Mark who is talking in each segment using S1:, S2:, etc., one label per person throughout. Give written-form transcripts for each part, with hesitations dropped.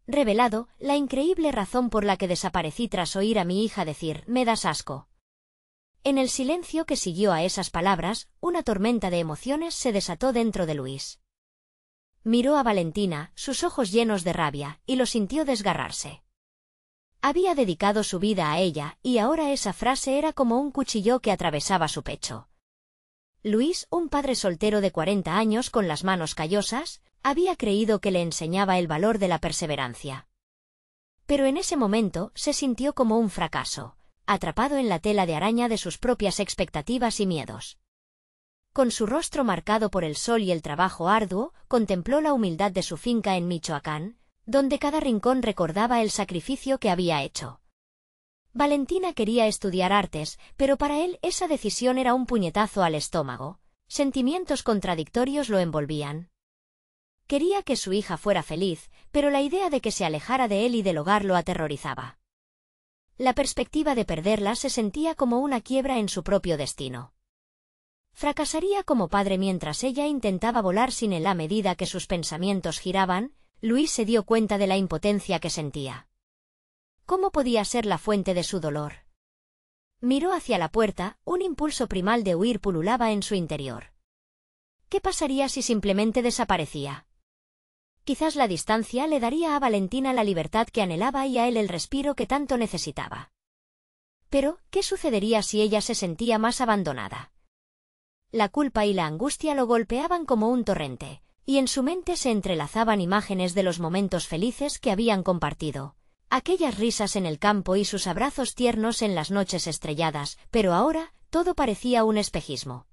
S1: revelado la increíble razón por la que desaparecí tras oír a mi hija decir «me das asco». En el silencio que siguió a esas palabras, una tormenta de emociones se desató dentro de Luis. Miró a Valentina, sus ojos llenos de rabia, y lo sintió desgarrarse. Había dedicado su vida a ella, y ahora esa frase era como un cuchillo que atravesaba su pecho. Luis, un padre soltero de 40 años con las manos callosas, había creído que le enseñaba el valor de la perseverancia. Pero en ese momento se sintió como un fracaso, atrapado en la tela de araña de sus propias expectativas y miedos. Con su rostro marcado por el sol y el trabajo arduo, contempló la humildad de su finca en Michoacán, donde cada rincón recordaba el sacrificio que había hecho. Valentina quería estudiar artes, pero para él esa decisión era un puñetazo al estómago. Sentimientos contradictorios lo envolvían. Quería que su hija fuera feliz, pero la idea de que se alejara de él y del hogar lo aterrorizaba. La perspectiva de perderla se sentía como una quiebra en su propio destino. Fracasaría como padre mientras ella intentaba volar sin él a medida que sus pensamientos giraban. Luis se dio cuenta de la impotencia que sentía. ¿Cómo podía ser la fuente de su dolor? Miró hacia la puerta, un impulso primal de huir pululaba en su interior. ¿Qué pasaría si simplemente desaparecía? Quizás la distancia le daría a Valentina la libertad que anhelaba y a él el respiro que tanto necesitaba. Pero, ¿qué sucedería si ella se sentía más abandonada? La culpa y la angustia lo golpeaban como un torrente, y en su mente se entrelazaban imágenes de los momentos felices que habían compartido, aquellas risas en el campo y sus abrazos tiernos en las noches estrelladas, pero ahora, todo parecía un espejismo.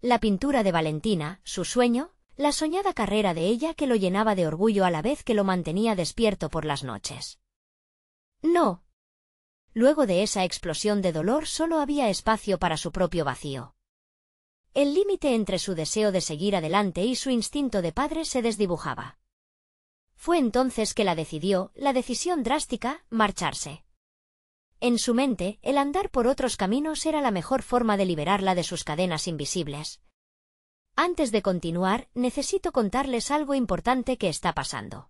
S1: La pintura de Valentina, su sueño, la soñada carrera de ella que lo llenaba de orgullo a la vez que lo mantenía despierto por las noches. No. Luego de esa explosión de dolor solo había espacio para su propio vacío. El límite entre su deseo de seguir adelante y su instinto de padre se desdibujaba. Fue entonces que la decisión drástica, marcharse. En su mente, el andar por otros caminos era la mejor forma de liberarla de sus cadenas invisibles. Antes de continuar, necesito contarles algo importante que está pasando.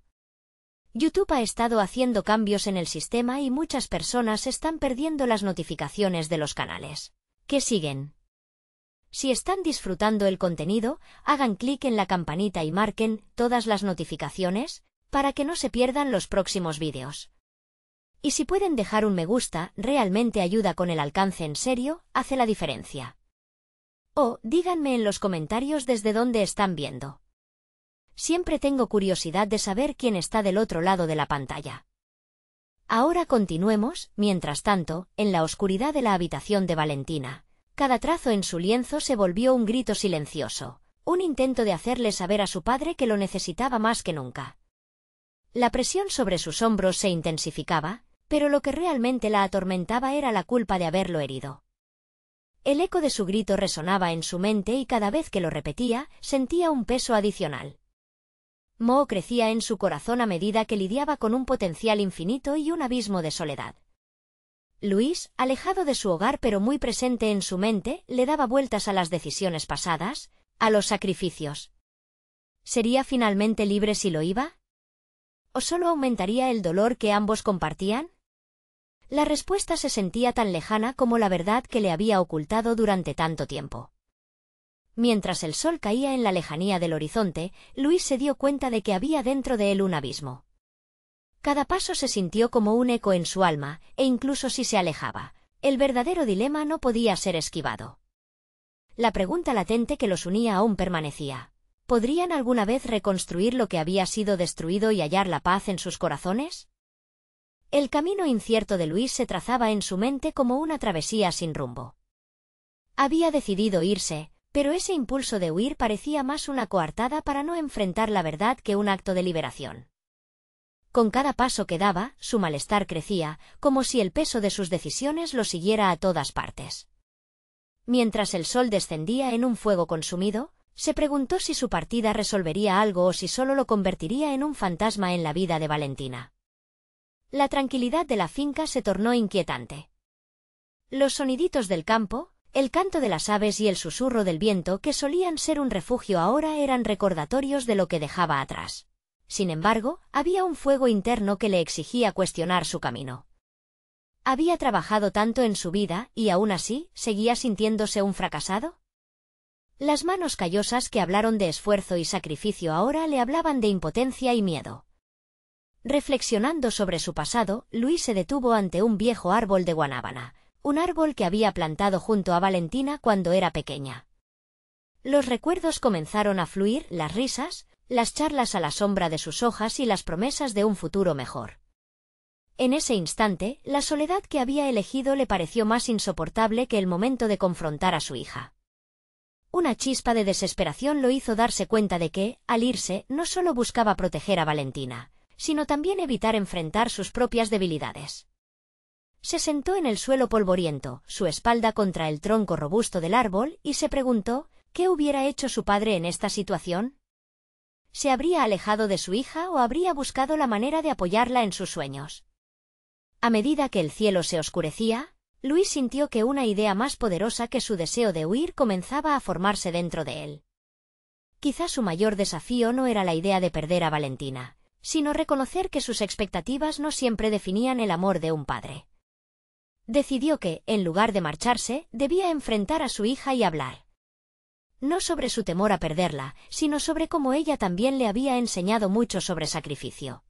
S1: YouTube ha estado haciendo cambios en el sistema y muchas personas están perdiendo las notificaciones de los canales que siguen. Si están disfrutando el contenido, hagan clic en la campanita y marquen todas las notificaciones para que no se pierdan los próximos vídeos. Y si pueden dejar un me gusta, realmente ayuda con el alcance en serio, hace la diferencia. O, díganme en los comentarios desde dónde están viendo. Siempre tengo curiosidad de saber quién está del otro lado de la pantalla. Ahora continuemos, mientras tanto, en la oscuridad de la habitación de Valentina. Cada trazo en su lienzo se volvió un grito silencioso, un intento de hacerle saber a su padre que lo necesitaba más que nunca. La presión sobre sus hombros se intensificaba, pero lo que realmente la atormentaba era la culpa de haberlo herido. El eco de su grito resonaba en su mente y cada vez que lo repetía, sentía un peso adicional. Moho crecía en su corazón a medida que lidiaba con un potencial infinito y un abismo de soledad. Luis, alejado de su hogar pero muy presente en su mente, le daba vueltas a las decisiones pasadas, a los sacrificios. ¿Sería finalmente libre si lo iba? ¿O solo aumentaría el dolor que ambos compartían? La respuesta se sentía tan lejana como la verdad que le había ocultado durante tanto tiempo. Mientras el sol caía en la lejanía del horizonte, Luis se dio cuenta de que había dentro de él un abismo. Cada paso se sintió como un eco en su alma, e incluso si se alejaba, el verdadero dilema no podía ser esquivado. La pregunta latente que los unía aún permanecía. ¿Podrían alguna vez reconstruir lo que había sido destruido y hallar la paz en sus corazones? El camino incierto de Luis se trazaba en su mente como una travesía sin rumbo. Había decidido irse, pero ese impulso de huir parecía más una coartada para no enfrentar la verdad que un acto de liberación. Con cada paso que daba, su malestar crecía, como si el peso de sus decisiones lo siguiera a todas partes. Mientras el sol descendía en un fuego consumido, se preguntó si su partida resolvería algo o si solo lo convertiría en un fantasma en la vida de Valentina. La tranquilidad de la finca se tornó inquietante. Los soniditos del campo, el canto de las aves y el susurro del viento que solían ser un refugio ahora eran recordatorios de lo que dejaba atrás. Sin embargo, había un fuego interno que le exigía cuestionar su camino. ¿Había trabajado tanto en su vida y aún así seguía sintiéndose un fracasado? Las manos callosas que hablaron de esfuerzo y sacrificio ahora le hablaban de impotencia y miedo. Reflexionando sobre su pasado, Luis se detuvo ante un viejo árbol de guanábana, un árbol que había plantado junto a Valentina cuando era pequeña. Los recuerdos comenzaron a fluir, las risas, las charlas a la sombra de sus hojas y las promesas de un futuro mejor. En ese instante, la soledad que había elegido le pareció más insoportable que el momento de confrontar a su hija. Una chispa de desesperación lo hizo darse cuenta de que, al irse, no solo buscaba proteger a Valentina, sino también evitar enfrentar sus propias debilidades. Se sentó en el suelo polvoriento, su espalda contra el tronco robusto del árbol, y se preguntó, ¿qué hubiera hecho su padre en esta situación? ¿Se habría alejado de su hija o habría buscado la manera de apoyarla en sus sueños? A medida que el cielo se oscurecía, Luis sintió que una idea más poderosa que su deseo de huir comenzaba a formarse dentro de él. Quizá su mayor desafío no era la idea de perder a Valentina, sino reconocer que sus expectativas no siempre definían el amor de un padre. Decidió que, en lugar de marcharse, debía enfrentar a su hija y hablar. No sobre su temor a perderla, sino sobre cómo ella también le había enseñado mucho sobre sacrificio.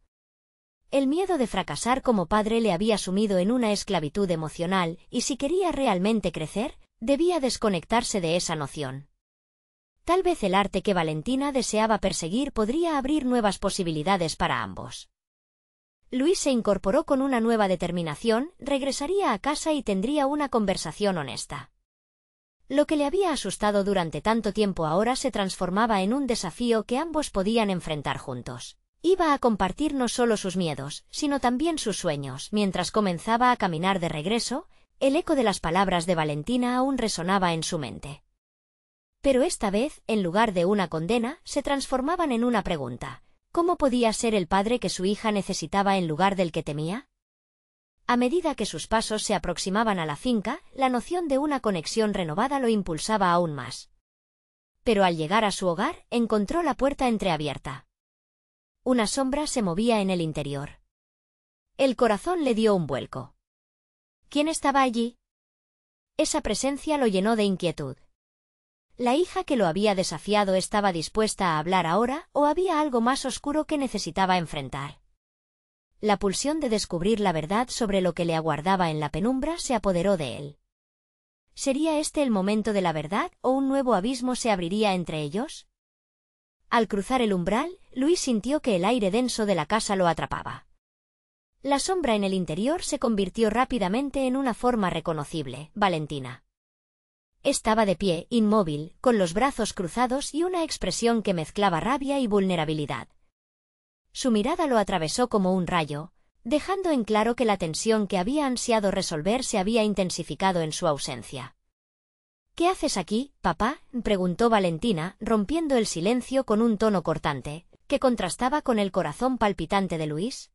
S1: El miedo de fracasar como padre le había sumido en una esclavitud emocional, y si quería realmente crecer, debía desconectarse de esa noción. Tal vez el arte que Valentina deseaba perseguir podría abrir nuevas posibilidades para ambos. Luis se incorporó con una nueva determinación, regresaría a casa y tendría una conversación honesta. Lo que le había asustado durante tanto tiempo ahora se transformaba en un desafío que ambos podían enfrentar juntos. Iba a compartir no solo sus miedos, sino también sus sueños. Mientras comenzaba a caminar de regreso, el eco de las palabras de Valentina aún resonaba en su mente. Pero esta vez, en lugar de una condena, se transformaban en una pregunta. ¿Cómo podía ser el padre que su hija necesitaba en lugar del que temía? A medida que sus pasos se aproximaban a la finca, la noción de una conexión renovada lo impulsaba aún más. Pero al llegar a su hogar, encontró la puerta entreabierta. Una sombra se movía en el interior. El corazón le dio un vuelco. ¿Quién estaba allí? Esa presencia lo llenó de inquietud. ¿La hija que lo había desafiado estaba dispuesta a hablar ahora, o había algo más oscuro que necesitaba enfrentar? La pulsión de descubrir la verdad sobre lo que le aguardaba en la penumbra se apoderó de él. ¿Sería este el momento de la verdad, o un nuevo abismo se abriría entre ellos? Al cruzar el umbral, Luis sintió que el aire denso de la casa lo atrapaba. La sombra en el interior se convirtió rápidamente en una forma reconocible, Valentina. Estaba de pie, inmóvil, con los brazos cruzados y una expresión que mezclaba rabia y vulnerabilidad. Su mirada lo atravesó como un rayo, dejando en claro que la tensión que había ansiado resolver se había intensificado en su ausencia. ¿Qué haces aquí, papá?, preguntó Valentina, rompiendo el silencio con un tono cortante, que contrastaba con el corazón palpitante de Luis.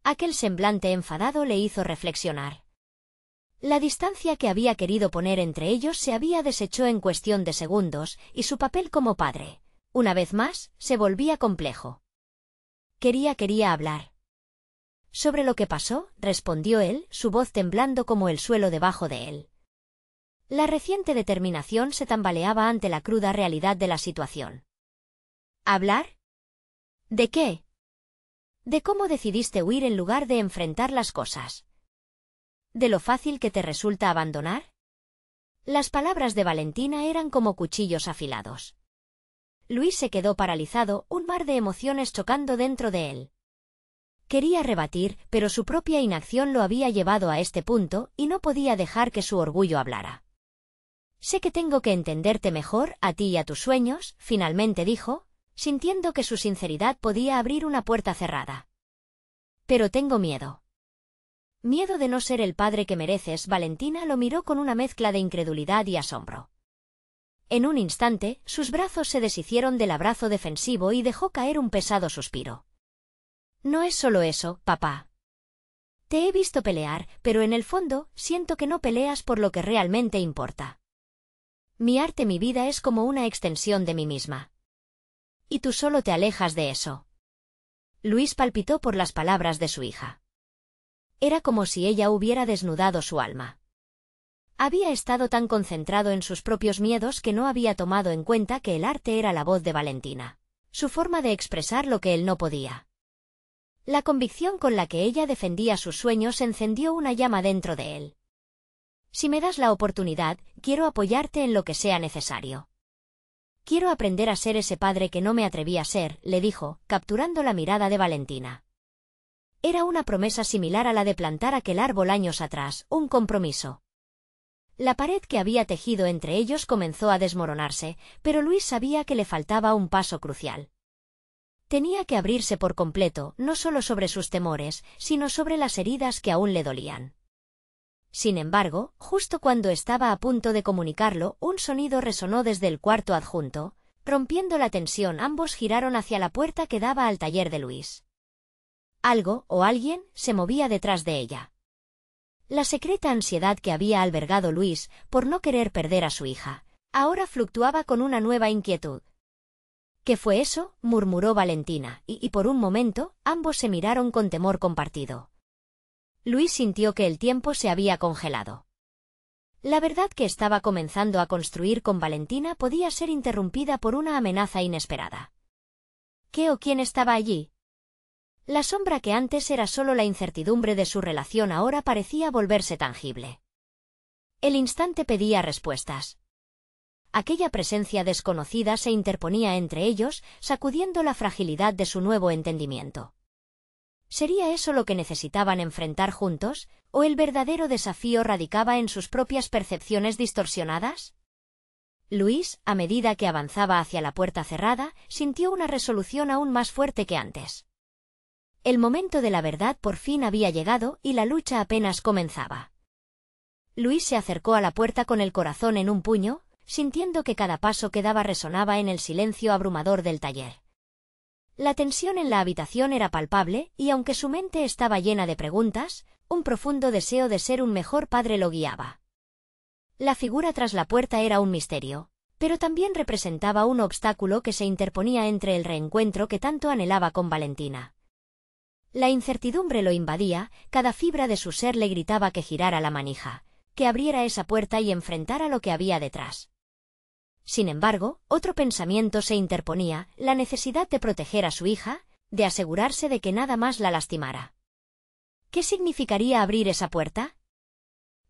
S1: Aquel semblante enfadado le hizo reflexionar. La distancia que había querido poner entre ellos se había deshecho en cuestión de segundos, y su papel como padre, una vez más, se volvía complejo. Quería hablar. Sobre lo que pasó, respondió él, su voz temblando como el suelo debajo de él. La reciente determinación se tambaleaba ante la cruda realidad de la situación. ¿Hablar? ¿De qué? De cómo decidiste huir en lugar de enfrentar las cosas. ¿De lo fácil que te resulta abandonar? Las palabras de Valentina eran como cuchillos afilados. Luis se quedó paralizado, un mar de emociones chocando dentro de él. Quería rebatir, pero su propia inacción lo había llevado a este punto, y no podía dejar que su orgullo hablara. Sé que tengo que entenderte mejor, a ti y a tus sueños, finalmente dijo, sintiendo que su sinceridad podía abrir una puerta cerrada. Pero tengo miedo. Miedo de no ser el padre que mereces. Valentina lo miró con una mezcla de incredulidad y asombro. En un instante, sus brazos se deshicieron del abrazo defensivo y dejó caer un pesado suspiro. No es solo eso, papá. Te he visto pelear, pero en el fondo, siento que no peleas por lo que realmente importa. Mi arte, mi vida es como una extensión de mí misma. Y tú solo te alejas de eso. Luis palpitó por las palabras de su hija. Era como si ella hubiera desnudado su alma. Había estado tan concentrado en sus propios miedos que no había tomado en cuenta que el arte era la voz de Valentina, su forma de expresar lo que él no podía. La convicción con la que ella defendía sus sueños encendió una llama dentro de él. Si me das la oportunidad, quiero apoyarte en lo que sea necesario. Quiero aprender a ser ese padre que no me atreví a ser, le dijo, capturando la mirada de Valentina. Era una promesa similar a la de plantar aquel árbol años atrás, un compromiso. La pared que había tejido entre ellos comenzó a desmoronarse, pero Luis sabía que le faltaba un paso crucial. Tenía que abrirse por completo, no solo sobre sus temores, sino sobre las heridas que aún le dolían. Sin embargo, justo cuando estaba a punto de comunicarlo, un sonido resonó desde el cuarto adjunto. Rompiendo la tensión, ambos giraron hacia la puerta que daba al taller de Luis. Algo, o alguien, se movía detrás de ella. La secreta ansiedad que había albergado Luis, por no querer perder a su hija, ahora fluctuaba con una nueva inquietud. ¿Qué fue eso?, murmuró Valentina, y por un momento, ambos se miraron con temor compartido. Luis sintió que el tiempo se había congelado. La verdad que estaba comenzando a construir con Valentina podía ser interrumpida por una amenaza inesperada. ¿Qué o quién estaba allí? La sombra que antes era solo la incertidumbre de su relación ahora parecía volverse tangible. El instante pedía respuestas. Aquella presencia desconocida se interponía entre ellos, sacudiendo la fragilidad de su nuevo entendimiento. ¿Sería eso lo que necesitaban enfrentar juntos, o el verdadero desafío radicaba en sus propias percepciones distorsionadas? Luis, a medida que avanzaba hacia la puerta cerrada, sintió una resolución aún más fuerte que antes. El momento de la verdad por fin había llegado y la lucha apenas comenzaba. Luis se acercó a la puerta con el corazón en un puño, sintiendo que cada paso que daba resonaba en el silencio abrumador del taller. La tensión en la habitación era palpable, y aunque su mente estaba llena de preguntas, un profundo deseo de ser un mejor padre lo guiaba. La figura tras la puerta era un misterio, pero también representaba un obstáculo que se interponía entre el reencuentro que tanto anhelaba con Valentina. La incertidumbre lo invadía, cada fibra de su ser le gritaba que girara la manija, que abriera esa puerta y enfrentara lo que había detrás. Sin embargo, otro pensamiento se interponía, la necesidad de proteger a su hija, de asegurarse de que nada más la lastimara. ¿Qué significaría abrir esa puerta?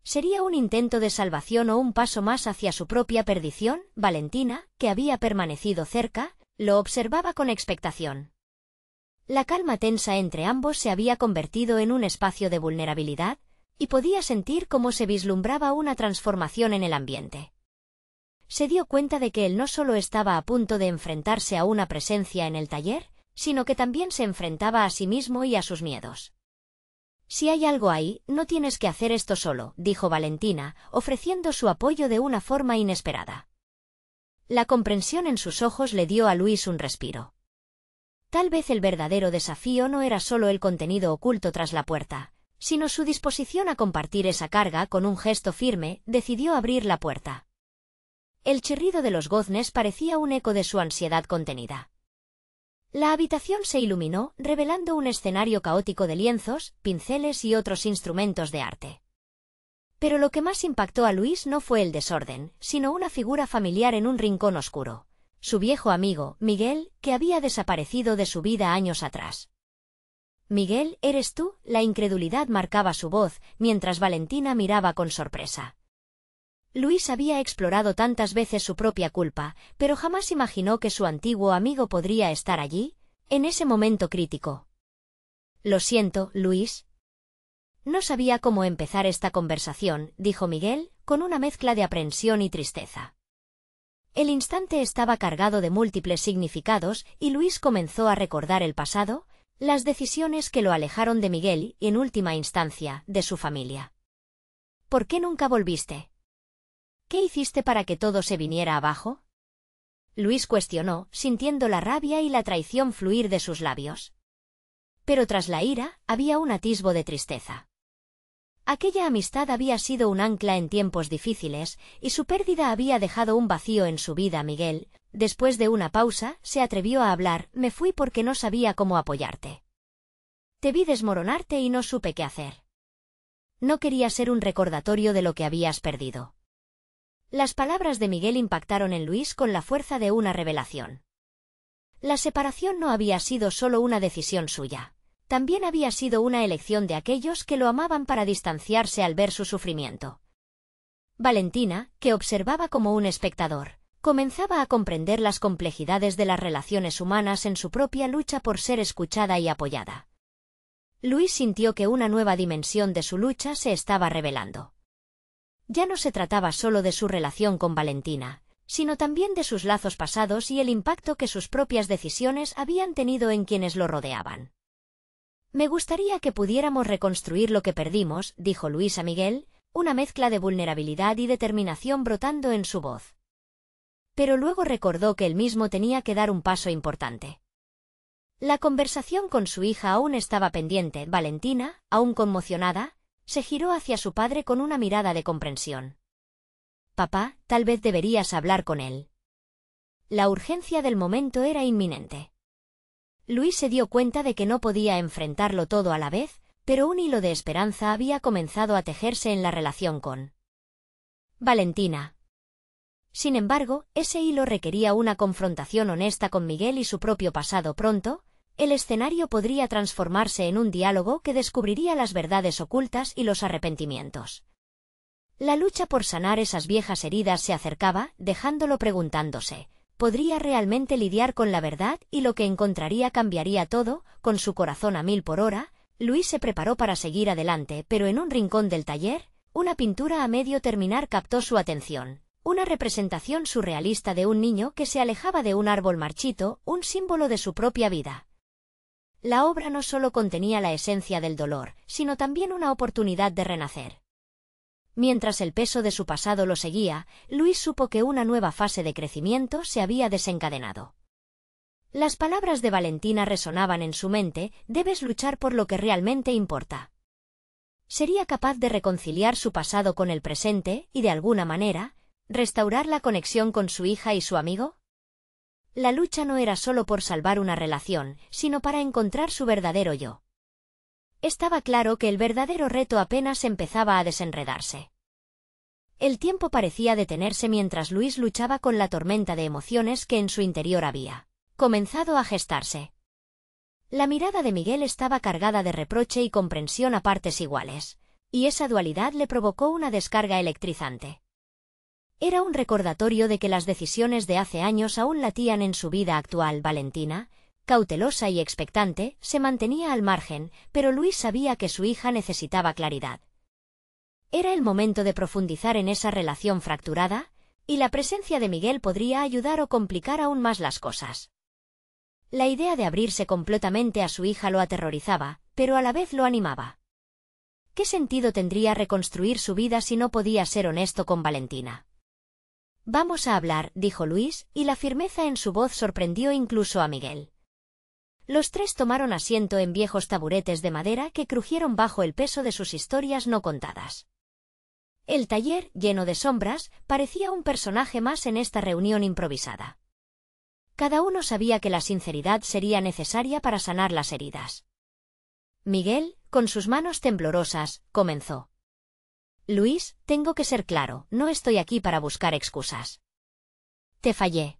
S1: ¿Sería un intento de salvación o un paso más hacia su propia perdición? Valentina, que había permanecido cerca, lo observaba con expectación. La calma tensa entre ambos se había convertido en un espacio de vulnerabilidad, y podía sentir cómo se vislumbraba una transformación en el ambiente. Se dio cuenta de que él no solo estaba a punto de enfrentarse a una presencia en el taller, sino que también se enfrentaba a sí mismo y a sus miedos. «Si hay algo ahí, no tienes que hacer esto solo», dijo Valentina, ofreciendo su apoyo de una forma inesperada. La comprensión en sus ojos le dio a Luis un respiro. Tal vez el verdadero desafío no era solo el contenido oculto tras la puerta, sino su disposición a compartir esa carga. Con un gesto firme, decidió abrir la puerta. El chirrido de los goznes parecía un eco de su ansiedad contenida. La habitación se iluminó, revelando un escenario caótico de lienzos, pinceles y otros instrumentos de arte. Pero lo que más impactó a Luis no fue el desorden, sino una figura familiar en un rincón oscuro. Su viejo amigo, Miguel, que había desaparecido de su vida años atrás. «Miguel, ¿eres tú?», la incredulidad marcaba su voz, mientras Valentina miraba con sorpresa. Luis había explorado tantas veces su propia culpa, pero jamás imaginó que su antiguo amigo podría estar allí, en ese momento crítico. «Lo siento, Luis». «No sabía cómo empezar esta conversación», dijo Miguel, con una mezcla de aprensión y tristeza. El instante estaba cargado de múltiples significados y Luis comenzó a recordar el pasado, las decisiones que lo alejaron de Miguel y, en última instancia, de su familia. ¿Por qué nunca volviste? ¿Qué hiciste para que todo se viniera abajo? Luis cuestionó, sintiendo la rabia y la traición fluir de sus labios. Pero tras la ira, había un atisbo de tristeza. Aquella amistad había sido un ancla en tiempos difíciles, y su pérdida había dejado un vacío en su vida. Miguel, después de una pausa, se atrevió a hablar. «Me fui porque no sabía cómo apoyarte. Te vi desmoronarte y no supe qué hacer. No quería ser un recordatorio de lo que habías perdido. Las palabras de Miguel impactaron en Luis con la fuerza de una revelación. La separación no había sido solo una decisión suya. También había sido una elección de aquellos que lo amaban para distanciarse al ver su sufrimiento. Valentina, que observaba como un espectador, comenzaba a comprender las complejidades de las relaciones humanas en su propia lucha por ser escuchada y apoyada. Luis sintió que una nueva dimensión de su lucha se estaba revelando. Ya no se trataba solo de su relación con Valentina, sino también de sus lazos pasados y el impacto que sus propias decisiones habían tenido en quienes lo rodeaban. Me gustaría que pudiéramos reconstruir lo que perdimos, dijo Luis a Miguel, una mezcla de vulnerabilidad y determinación brotando en su voz. Pero luego recordó que él mismo tenía que dar un paso importante. La conversación con su hija aún estaba pendiente. Valentina, aún conmocionada, se giró hacia su padre con una mirada de comprensión. Papá, tal vez deberías hablar con él. La urgencia del momento era inminente. Luis se dio cuenta de que no podía enfrentarlo todo a la vez, pero un hilo de esperanza había comenzado a tejerse en la relación con Valentina. Sin embargo, ese hilo requería una confrontación honesta con Miguel y su propio pasado. Pronto, el escenario podría transformarse en un diálogo que descubriría las verdades ocultas y los arrepentimientos. La lucha por sanar esas viejas heridas se acercaba, dejándolo preguntándose, ¿podría realmente lidiar con la verdad y lo que encontraría cambiaría todo? Con su corazón a 1000 por hora, Luis se preparó para seguir adelante, pero en un rincón del taller, una pintura a medio terminar captó su atención. Una representación surrealista de un niño que se alejaba de un árbol marchito, un símbolo de su propia vida. La obra no solo contenía la esencia del dolor, sino también una oportunidad de renacer. Mientras el peso de su pasado lo seguía, Luis supo que una nueva fase de crecimiento se había desencadenado. Las palabras de Valentina resonaban en su mente: debes luchar por lo que realmente importa. ¿Sería capaz de reconciliar su pasado con el presente y, de alguna manera, restaurar la conexión con su hija y su amigo? La lucha no era solo por salvar una relación, sino para encontrar su verdadero yo. Estaba claro que el verdadero reto apenas empezaba a desenredarse. El tiempo parecía detenerse mientras Luis luchaba con la tormenta de emociones que en su interior había comenzado a gestarse. La mirada de Miguel estaba cargada de reproche y comprensión a partes iguales, y esa dualidad le provocó una descarga electrizante. Era un recordatorio de que las decisiones de hace años aún latían en su vida actual. Valentina, cautelosa y expectante, se mantenía al margen, pero Luis sabía que su hija necesitaba claridad. Era el momento de profundizar en esa relación fracturada, y la presencia de Miguel podría ayudar o complicar aún más las cosas. La idea de abrirse completamente a su hija lo aterrorizaba, pero a la vez lo animaba. ¿Qué sentido tendría reconstruir su vida si no podía ser honesto con Valentina? Vamos a hablar, dijo Luis, y la firmeza en su voz sorprendió incluso a Miguel. Los tres tomaron asiento en viejos taburetes de madera que crujieron bajo el peso de sus historias no contadas. El taller, lleno de sombras, parecía un personaje más en esta reunión improvisada. Cada uno sabía que la sinceridad sería necesaria para sanar las heridas. Miguel, con sus manos temblorosas, comenzó. Luis, tengo que ser claro, no estoy aquí para buscar excusas. Te fallé.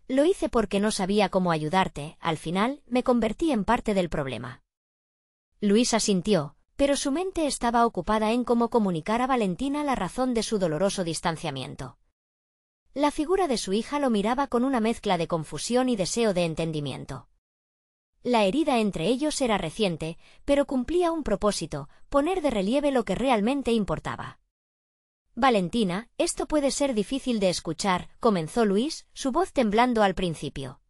S1: Lo hice porque no sabía cómo ayudarte, al final, me convertí en parte del problema. Luis asintió, pero su mente estaba ocupada en cómo comunicar a Valentina la razón de su doloroso distanciamiento. La figura de su hija lo miraba con una mezcla de confusión y deseo de entendimiento. La herida entre ellos era reciente, pero cumplía un propósito: poner de relieve lo que realmente importaba. Valentina, esto puede ser difícil de escuchar, comenzó Luis, su voz temblando al principio.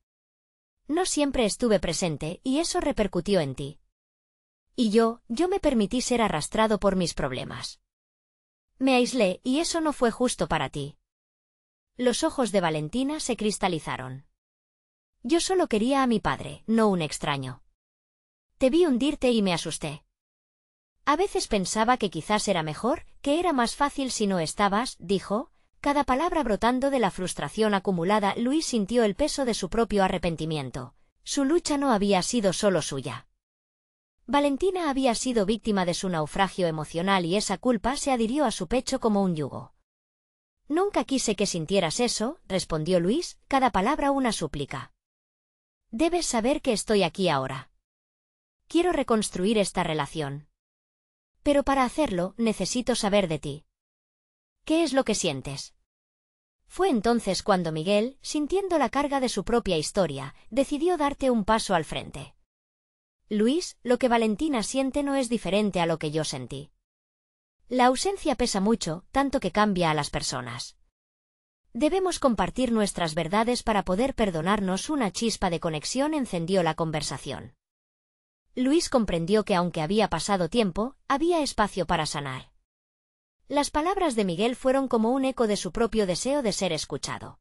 S1: No siempre estuve presente, y eso repercutió en ti. Y yo me permití ser arrastrado por mis problemas. Me aislé, y eso no fue justo para ti. Los ojos de Valentina se cristalizaron. Yo solo quería a mi padre, no un extraño. Te vi hundirte y me asusté. A veces pensaba que quizás era mejor, que era más fácil si no estabas, dijo, cada palabra brotando de la frustración acumulada. Luis sintió el peso de su propio arrepentimiento. Su lucha no había sido solo suya. Valentina había sido víctima de su naufragio emocional y esa culpa se adhirió a su pecho como un yugo. Nunca quise que sintieras eso, respondió Luis, cada palabra una súplica. Debes saber que estoy aquí ahora. Quiero reconstruir esta relación. Pero para hacerlo, necesito saber de ti. ¿Qué es lo que sientes? Fue entonces cuando Miguel, sintiendo la carga de su propia historia, decidió darte un paso al frente. Luis, lo que Valentina siente no es diferente a lo que yo sentí. La ausencia pesa mucho, tanto que cambia a las personas. Debemos compartir nuestras verdades para poder perdonarnos. Una chispa de conexión encendió la conversación. Luis comprendió que aunque había pasado tiempo, había espacio para sanar. Las palabras de Miguel fueron como un eco de su propio deseo de ser escuchado.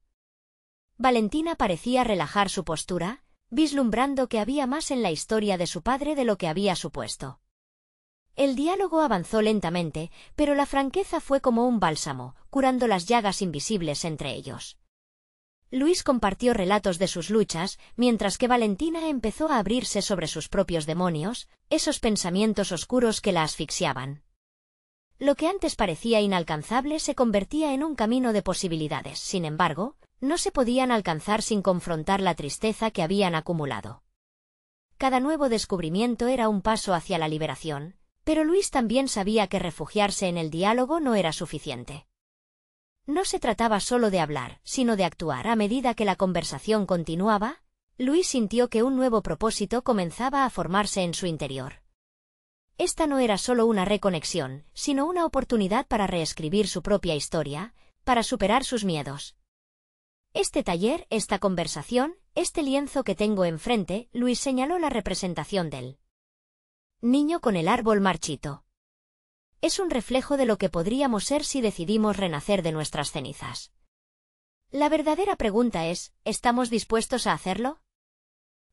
S1: Valentina parecía relajar su postura, vislumbrando que había más en la historia de su padre de lo que había supuesto. El diálogo avanzó lentamente, pero la franqueza fue como un bálsamo, curando las llagas invisibles entre ellos. Luis compartió relatos de sus luchas, mientras que Valentina empezó a abrirse sobre sus propios demonios, esos pensamientos oscuros que la asfixiaban. Lo que antes parecía inalcanzable se convertía en un camino de posibilidades. Sin embargo, no se podían alcanzar sin confrontar la tristeza que habían acumulado. Cada nuevo descubrimiento era un paso hacia la liberación, pero Luis también sabía que refugiarse en el diálogo no era suficiente. No se trataba solo de hablar, sino de actuar. A medida que la conversación continuaba, Luis sintió que un nuevo propósito comenzaba a formarse en su interior. Esta no era solo una reconexión, sino una oportunidad para reescribir su propia historia, para superar sus miedos. Este taller, esta conversación, este lienzo que tengo enfrente, Luis señaló la representación del niño con el árbol marchito. Es un reflejo de lo que podríamos ser si decidimos renacer de nuestras cenizas. La verdadera pregunta es, ¿estamos dispuestos a hacerlo?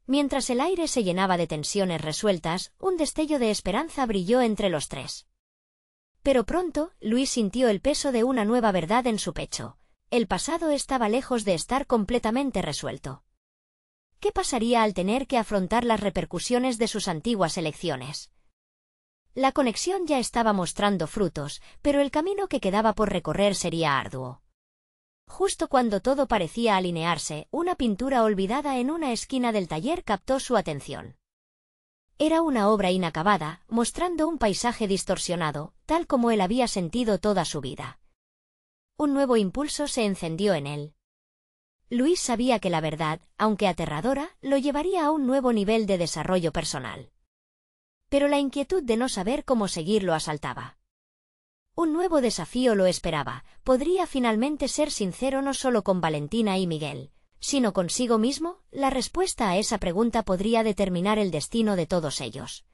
S1: Mientras el aire se llenaba de tensiones resueltas, un destello de esperanza brilló entre los tres. Pero pronto, Luis sintió el peso de una nueva verdad en su pecho. El pasado estaba lejos de estar completamente resuelto. ¿Qué pasaría al tener que afrontar las repercusiones de sus antiguas elecciones? La conexión ya estaba mostrando frutos, pero el camino que quedaba por recorrer sería arduo. Justo cuando todo parecía alinearse, una pintura olvidada en una esquina del taller captó su atención. Era una obra inacabada, mostrando un paisaje distorsionado, tal como él había sentido toda su vida. Un nuevo impulso se encendió en él. Luis sabía que la verdad, aunque aterradora, lo llevaría a un nuevo nivel de desarrollo personal. Pero la inquietud de no saber cómo seguir lo asaltaba. Un nuevo desafío lo esperaba. ¿Podría finalmente ser sincero no solo con Valentina y Miguel, sino consigo mismo? La respuesta a esa pregunta podría determinar el destino de todos ellos.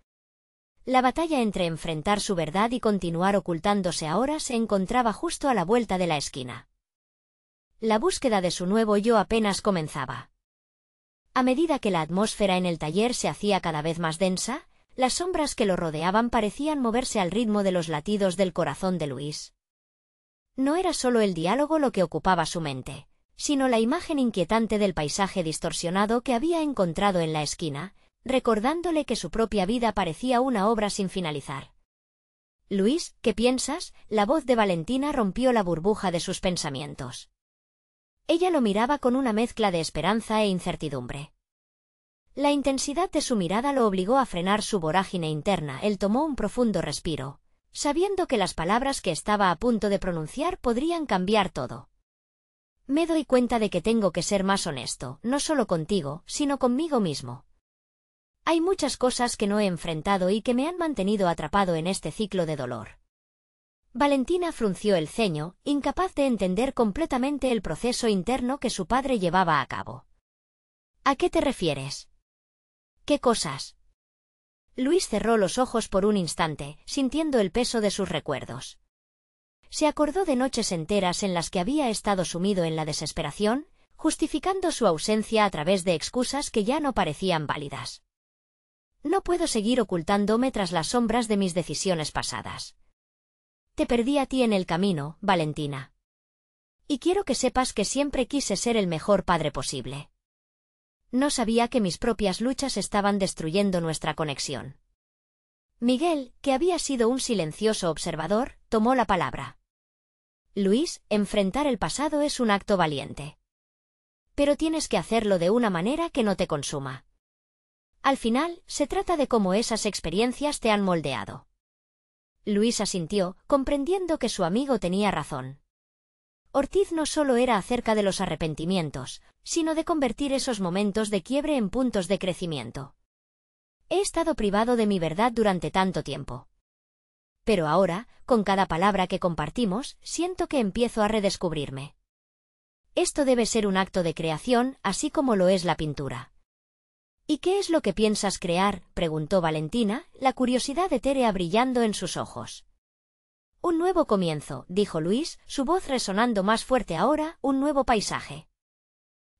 S1: La batalla entre enfrentar su verdad y continuar ocultándose ahora se encontraba justo a la vuelta de la esquina. La búsqueda de su nuevo yo apenas comenzaba. A medida que la atmósfera en el taller se hacía cada vez más densa, las sombras que lo rodeaban parecían moverse al ritmo de los latidos del corazón de Luis. No era solo el diálogo lo que ocupaba su mente, sino la imagen inquietante del paisaje distorsionado que había encontrado en la esquina, recordándole que su propia vida parecía una obra sin finalizar. Luis, ¿qué piensas? La voz de Valentina rompió la burbuja de sus pensamientos. Ella lo miraba con una mezcla de esperanza e incertidumbre. La intensidad de su mirada lo obligó a frenar su vorágine interna. Él tomó un profundo respiro, sabiendo que las palabras que estaba a punto de pronunciar podrían cambiar todo. Me doy cuenta de que tengo que ser más honesto, no solo contigo, sino conmigo mismo. Hay muchas cosas que no he enfrentado y que me han mantenido atrapado en este ciclo de dolor. Valentina frunció el ceño, incapaz de entender completamente el proceso interno que su padre llevaba a cabo. ¿A qué te refieres? ¿Qué cosas? Luis cerró los ojos por un instante, sintiendo el peso de sus recuerdos. Se acordó de noches enteras en las que había estado sumido en la desesperación, justificando su ausencia a través de excusas que ya no parecían válidas. No puedo seguir ocultándome tras las sombras de mis decisiones pasadas. Te perdí a ti en el camino, Valentina. Y quiero que sepas que siempre quise ser el mejor padre posible. No sabía que mis propias luchas estaban destruyendo nuestra conexión. Miguel, que había sido un silencioso observador, tomó la palabra. Luis, enfrentar el pasado es un acto valiente. Pero tienes que hacerlo de una manera que no te consuma. Al final, se trata de cómo esas experiencias te han moldeado. Luis asintió, comprendiendo que su amigo tenía razón. Ortiz no solo era acerca de los arrepentimientos, sino de convertir esos momentos de quiebre en puntos de crecimiento. He estado privado de mi verdad durante tanto tiempo. Pero ahora, con cada palabra que compartimos, siento que empiezo a redescubrirme. Esto debe ser un acto de creación, así como lo es la pintura. ¿Y qué es lo que piensas crear?, preguntó Valentina, la curiosidad etérea brillando en sus ojos. Un nuevo comienzo, dijo Luis, su voz resonando más fuerte ahora, un nuevo paisaje.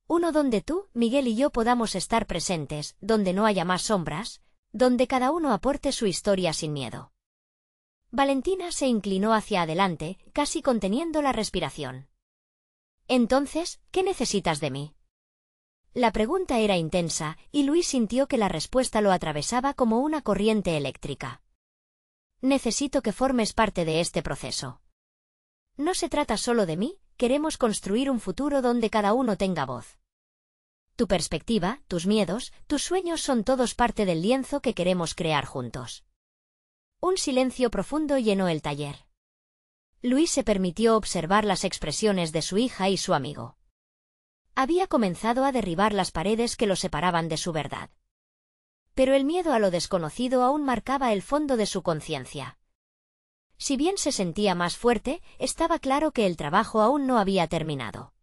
S1: Uno donde tú, Miguel y yo podamos estar presentes, donde no haya más sombras, donde cada uno aporte su historia sin miedo. Valentina se inclinó hacia adelante, casi conteniendo la respiración. Entonces, ¿qué necesitas de mí? La pregunta era intensa, y Luis sintió que la respuesta lo atravesaba como una corriente eléctrica. Necesito que formes parte de este proceso. No se trata solo de mí, queremos construir un futuro donde cada uno tenga voz. Tu perspectiva, tus miedos, tus sueños son todos parte del lienzo que queremos crear juntos. Un silencio profundo llenó el taller. Luis se permitió observar las expresiones de su hija y su amigo. Había comenzado a derribar las paredes que lo separaban de su verdad. Pero el miedo a lo desconocido aún marcaba el fondo de su conciencia. Si bien se sentía más fuerte, estaba claro que el trabajo aún no había terminado.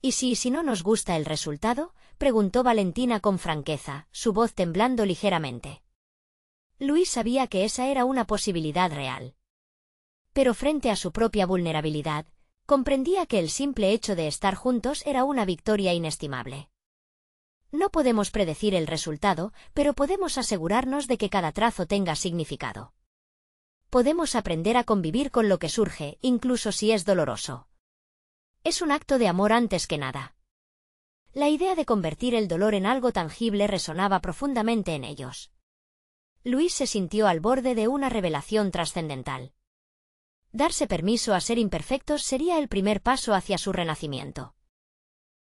S1: ¿Y si no nos gusta el resultado?, preguntó Valentina con franqueza, su voz temblando ligeramente. Luis sabía que esa era una posibilidad real. Pero frente a su propia vulnerabilidad, comprendía que el simple hecho de estar juntos era una victoria inestimable. No podemos predecir el resultado, pero podemos asegurarnos de que cada trazo tenga significado. Podemos aprender a convivir con lo que surge, incluso si es doloroso. Es un acto de amor antes que nada. La idea de convertir el dolor en algo tangible resonaba profundamente en ellos. Luis se sintió al borde de una revelación trascendental. Darse permiso a ser imperfectos sería el primer paso hacia su renacimiento.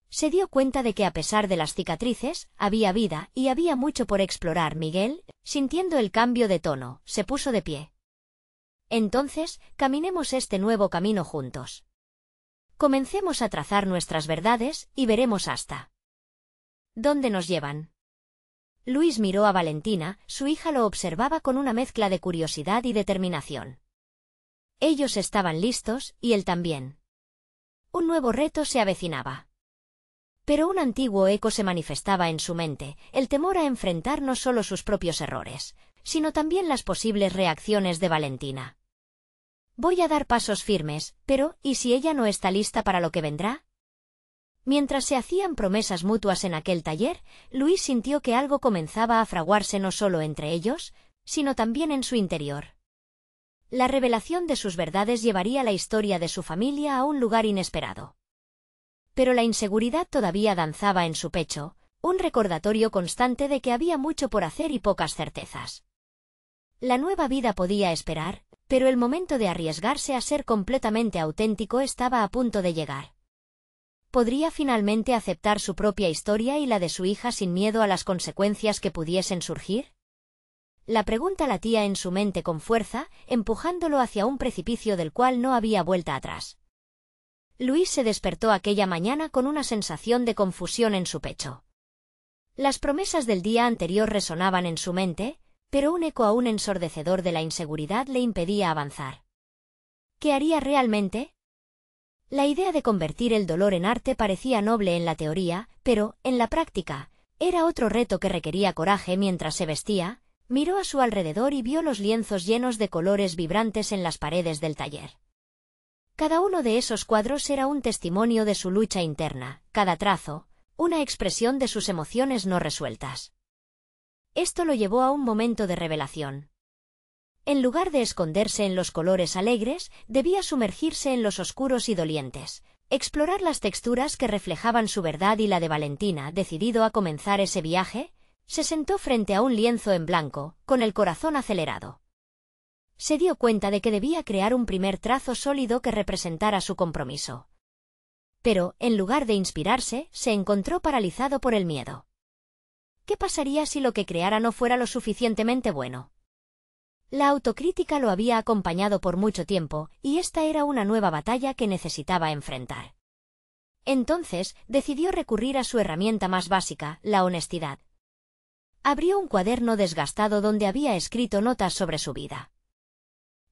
S1: Se dio cuenta de que a pesar de las cicatrices, había vida y había mucho por explorar. Miguel, sintiendo el cambio de tono, se puso de pie. Entonces, caminemos este nuevo camino juntos. Comencemos a trazar nuestras verdades y veremos hasta ¿dónde nos llevan? Luis miró a Valentina, su hija lo observaba con una mezcla de curiosidad y determinación. Ellos estaban listos, y él también. Un nuevo reto se avecinaba. Pero un antiguo eco se manifestaba en su mente, el temor a enfrentar no solo sus propios errores, sino también las posibles reacciones de Valentina. Voy a dar pasos firmes, pero, ¿y si ella no está lista para lo que vendrá? Mientras se hacían promesas mutuas en aquel taller, Luis sintió que algo comenzaba a fraguarse no solo entre ellos, sino también en su interior. La revelación de sus verdades llevaría la historia de su familia a un lugar inesperado. Pero la inseguridad todavía danzaba en su pecho, un recordatorio constante de que había mucho por hacer y pocas certezas. La nueva vida podía esperar, pero el momento de arriesgarse a ser completamente auténtico estaba a punto de llegar. ¿Podría finalmente aceptar su propia historia y la de su hija sin miedo a las consecuencias que pudiesen surgir? La pregunta latía en su mente con fuerza, empujándolo hacia un precipicio del cual no había vuelta atrás. Luis se despertó aquella mañana con una sensación de confusión en su pecho. Las promesas del día anterior resonaban en su mente, pero un eco aún ensordecedor de la inseguridad le impedía avanzar. ¿Qué haría realmente? La idea de convertir el dolor en arte parecía noble en la teoría, pero, en la práctica, era otro reto que requería coraje. Mientras se vestía, miró a su alrededor y vio los lienzos llenos de colores vibrantes en las paredes del taller. Cada uno de esos cuadros era un testimonio de su lucha interna, cada trazo, una expresión de sus emociones no resueltas. Esto lo llevó a un momento de revelación. En lugar de esconderse en los colores alegres, debía sumergirse en los oscuros y dolientes, explorar las texturas que reflejaban su verdad y la de Valentina. Decidido a comenzar ese viaje, Se sentó frente a un lienzo en blanco, con el corazón acelerado. Se dio cuenta de que debía crear un primer trazo sólido que representara su compromiso. Pero, en lugar de inspirarse, se encontró paralizado por el miedo. ¿Qué pasaría si lo que creara no fuera lo suficientemente bueno? La autocrítica lo había acompañado por mucho tiempo, y esta era una nueva batalla que necesitaba enfrentar. Entonces, decidió recurrir a su herramienta más básica, la honestidad. Abrió un cuaderno desgastado donde había escrito notas sobre su vida.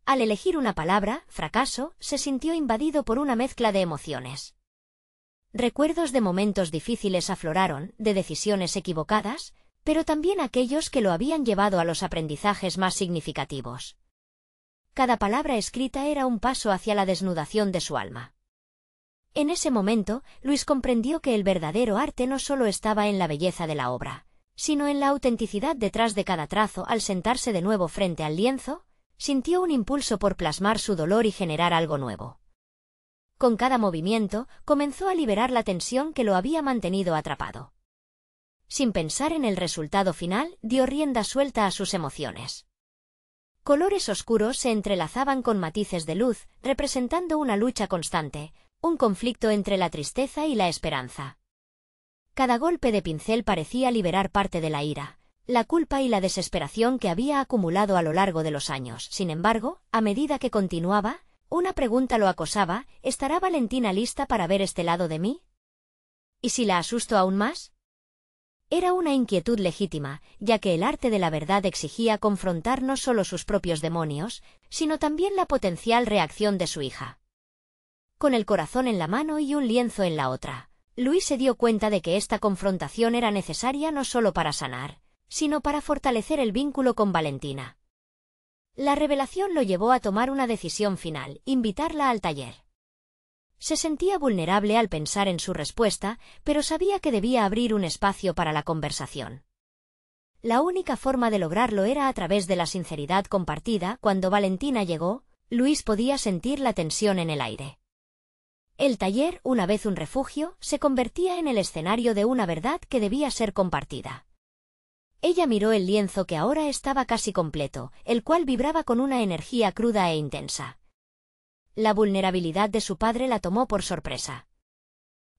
S1: Al elegir una palabra, fracaso, se sintió invadido por una mezcla de emociones. Recuerdos de momentos difíciles afloraron, de decisiones equivocadas, pero también aquellos que lo habían llevado a los aprendizajes más significativos. Cada palabra escrita era un paso hacia la desnudación de su alma. En ese momento, Luis comprendió que el verdadero arte no solo estaba en la belleza de la obra, sino en la autenticidad detrás de cada trazo. Al sentarse de nuevo frente al lienzo, sintió un impulso por plasmar su dolor y generar algo nuevo. Con cada movimiento, comenzó a liberar la tensión que lo había mantenido atrapado. Sin pensar en el resultado final, dio rienda suelta a sus emociones. Colores oscuros se entrelazaban con matices de luz, representando una lucha constante, un conflicto entre la tristeza y la esperanza. Cada golpe de pincel parecía liberar parte de la ira, la culpa y la desesperación que había acumulado a lo largo de los años. Sin embargo, a medida que continuaba, una pregunta lo acosaba: ¿estará Valentina lista para ver este lado de mí? ¿Y si la asusto aún más? Era una inquietud legítima, ya que el arte de la verdad exigía confrontar no solo sus propios demonios, sino también la potencial reacción de su hija. Con el corazón en la mano y un lienzo en la otra, Luis se dio cuenta de que esta confrontación era necesaria no solo para sanar, sino para fortalecer el vínculo con Valentina. La revelación lo llevó a tomar una decisión final: invitarla al taller. Se sentía vulnerable al pensar en su respuesta, pero sabía que debía abrir un espacio para la conversación. La única forma de lograrlo era a través de la sinceridad compartida. Cuando Valentina llegó, Luis podía sentir la tensión en el aire. El taller, una vez un refugio, se convertía en el escenario de una verdad que debía ser compartida. Ella miró el lienzo que ahora estaba casi completo, el cual vibraba con una energía cruda e intensa. La vulnerabilidad de su padre la tomó por sorpresa.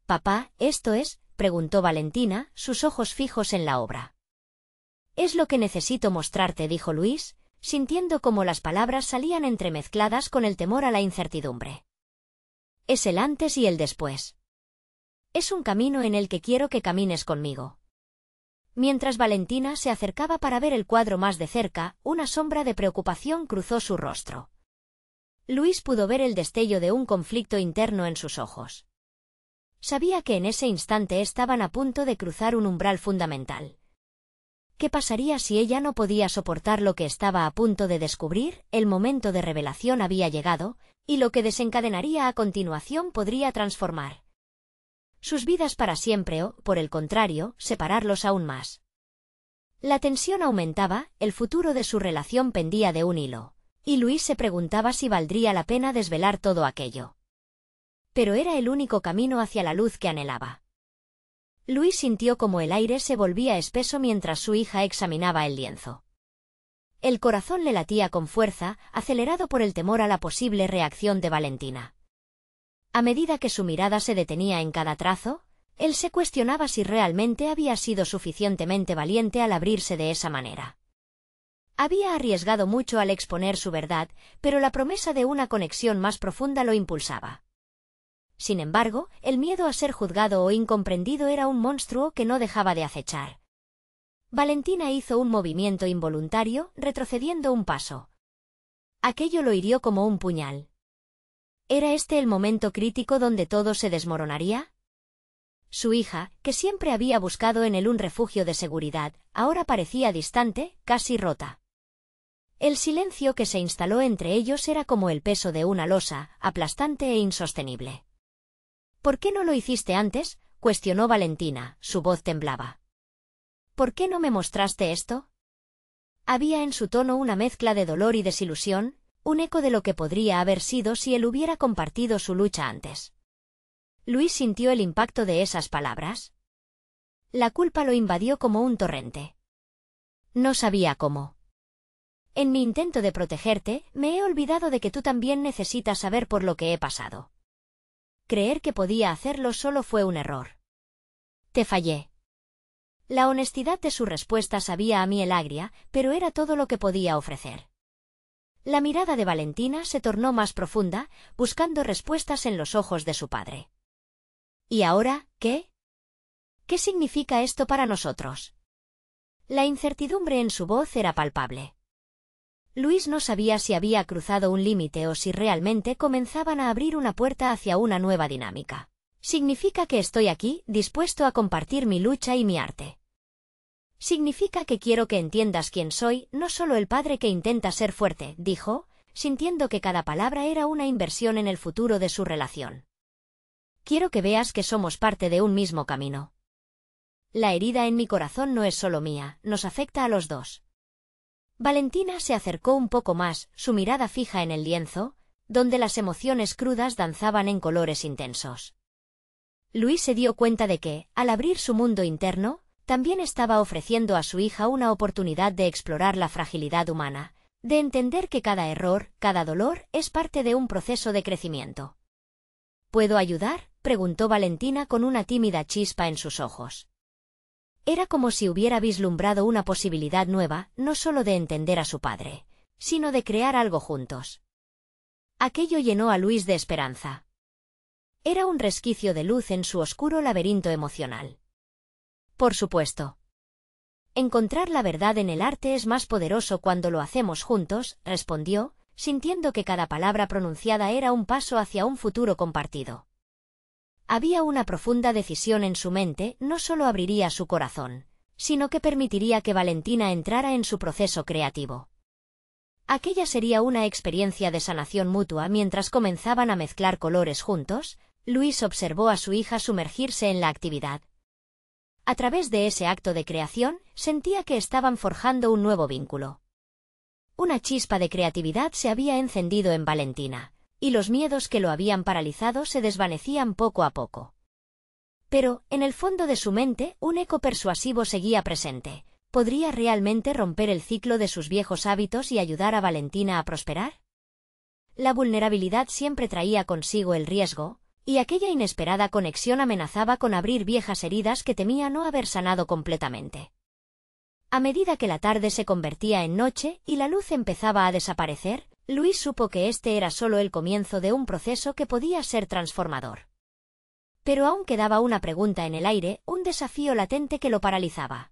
S1: «Papá, ¿esto es?», preguntó Valentina, sus ojos fijos en la obra. «Es lo que necesito mostrarte», dijo Luis, sintiendo cómo las palabras salían entremezcladas con el temor a la incertidumbre. «Es el antes y el después. Es un camino en el que quiero que camines conmigo». Mientras Valentina se acercaba para ver el cuadro más de cerca, una sombra de preocupación cruzó su rostro. Luis pudo ver el destello de un conflicto interno en sus ojos. Sabía que en ese instante estaban a punto de cruzar un umbral fundamental. ¿Qué pasaría si ella no podía soportar lo que estaba a punto de descubrir? El momento de revelación había llegado, y lo que desencadenaría a continuación podría transformar sus vidas para siempre o, por el contrario, separarlos aún más. La tensión aumentaba, el futuro de su relación pendía de un hilo, y Luis se preguntaba si valdría la pena desvelar todo aquello. Pero era el único camino hacia la luz que anhelaba. Luis sintió como el aire se volvía espeso mientras su hija examinaba el lienzo. El corazón le latía con fuerza, acelerado por el temor a la posible reacción de Valentina. A medida que su mirada se detenía en cada trazo, él se cuestionaba si realmente había sido suficientemente valiente al abrirse de esa manera. Había arriesgado mucho al exponer su verdad, pero la promesa de una conexión más profunda lo impulsaba. Sin embargo, el miedo a ser juzgado o incomprendido era un monstruo que no dejaba de acechar. Valentina hizo un movimiento involuntario, retrocediendo un paso. Aquello lo hirió como un puñal. ¿Era este el momento crítico donde todo se desmoronaría? Su hija, que siempre había buscado en él un refugio de seguridad, ahora parecía distante, casi rota. El silencio que se instaló entre ellos era como el peso de una losa, aplastante e insostenible. «¿Por qué no lo hiciste antes?», cuestionó Valentina, su voz temblaba. «¿Por qué no me mostraste esto?». Había en su tono una mezcla de dolor y desilusión, un eco de lo que podría haber sido si él hubiera compartido su lucha antes. Luis sintió el impacto de esas palabras. La culpa lo invadió como un torrente. No sabía cómo. En mi intento de protegerte, me he olvidado de que tú también necesitas saber por lo que he pasado. Creer que podía hacerlo solo fue un error. Te fallé. La honestidad de su respuesta sabía a miel agria, pero era todo lo que podía ofrecer. La mirada de Valentina se tornó más profunda, buscando respuestas en los ojos de su padre. ¿Y ahora, qué? ¿Qué significa esto para nosotros? La incertidumbre en su voz era palpable. Luis no sabía si había cruzado un límite o si realmente comenzaban a abrir una puerta hacia una nueva dinámica. Significa que estoy aquí, dispuesto a compartir mi lucha y mi arte. Significa que quiero que entiendas quién soy, no solo el padre que intenta ser fuerte, dijo, sintiendo que cada palabra era una inversión en el futuro de su relación. Quiero que veas que somos parte de un mismo camino. La herida en mi corazón no es solo mía, nos afecta a los dos. Valentina se acercó un poco más, su mirada fija en el lienzo, donde las emociones crudas danzaban en colores intensos. Luis se dio cuenta de que, al abrir su mundo interno, también estaba ofreciendo a su hija una oportunidad de explorar la fragilidad humana, de entender que cada error, cada dolor, es parte de un proceso de crecimiento. ¿Puedo ayudar?, preguntó Valentina con una tímida chispa en sus ojos. Era como si hubiera vislumbrado una posibilidad nueva, no solo de entender a su padre, sino de crear algo juntos. Aquello llenó a Luis de esperanza. Era un resquicio de luz en su oscuro laberinto emocional. Por supuesto. Encontrar la verdad en el arte es más poderoso cuando lo hacemos juntos, respondió, sintiendo que cada palabra pronunciada era un paso hacia un futuro compartido. Había una profunda decisión en su mente, no solo abriría su corazón, sino que permitiría que Valentina entrara en su proceso creativo. Aquella sería una experiencia de sanación mutua. Mientras comenzaban a mezclar colores juntos, Luis observó a su hija sumergirse en la actividad. A través de ese acto de creación, sentía que estaban forjando un nuevo vínculo. Una chispa de creatividad se había encendido en Valentina, y los miedos que lo habían paralizado se desvanecían poco a poco. Pero, en el fondo de su mente, un eco persuasivo seguía presente. ¿Podría realmente romper el ciclo de sus viejos hábitos y ayudar a Valentina a prosperar? La vulnerabilidad siempre traía consigo el riesgo, y aquella inesperada conexión amenazaba con abrir viejas heridas que temía no haber sanado completamente. A medida que la tarde se convertía en noche y la luz empezaba a desaparecer, Luis supo que este era solo el comienzo de un proceso que podía ser transformador. Pero aún quedaba una pregunta en el aire, un desafío latente que lo paralizaba.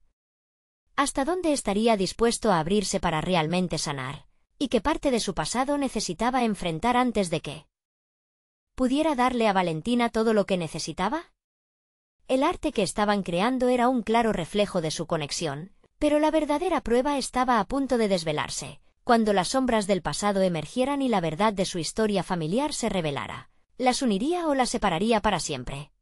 S1: ¿Hasta dónde estaría dispuesto a abrirse para realmente sanar? ¿Y qué parte de su pasado necesitaba enfrentar antes de que pudiera darle a Valentina todo lo que necesitaba? El arte que estaban creando era un claro reflejo de su conexión, pero la verdadera prueba estaba a punto de desvelarse. Cuando las sombras del pasado emergieran y la verdad de su historia familiar se revelara, ¿las uniría o las separaría para siempre?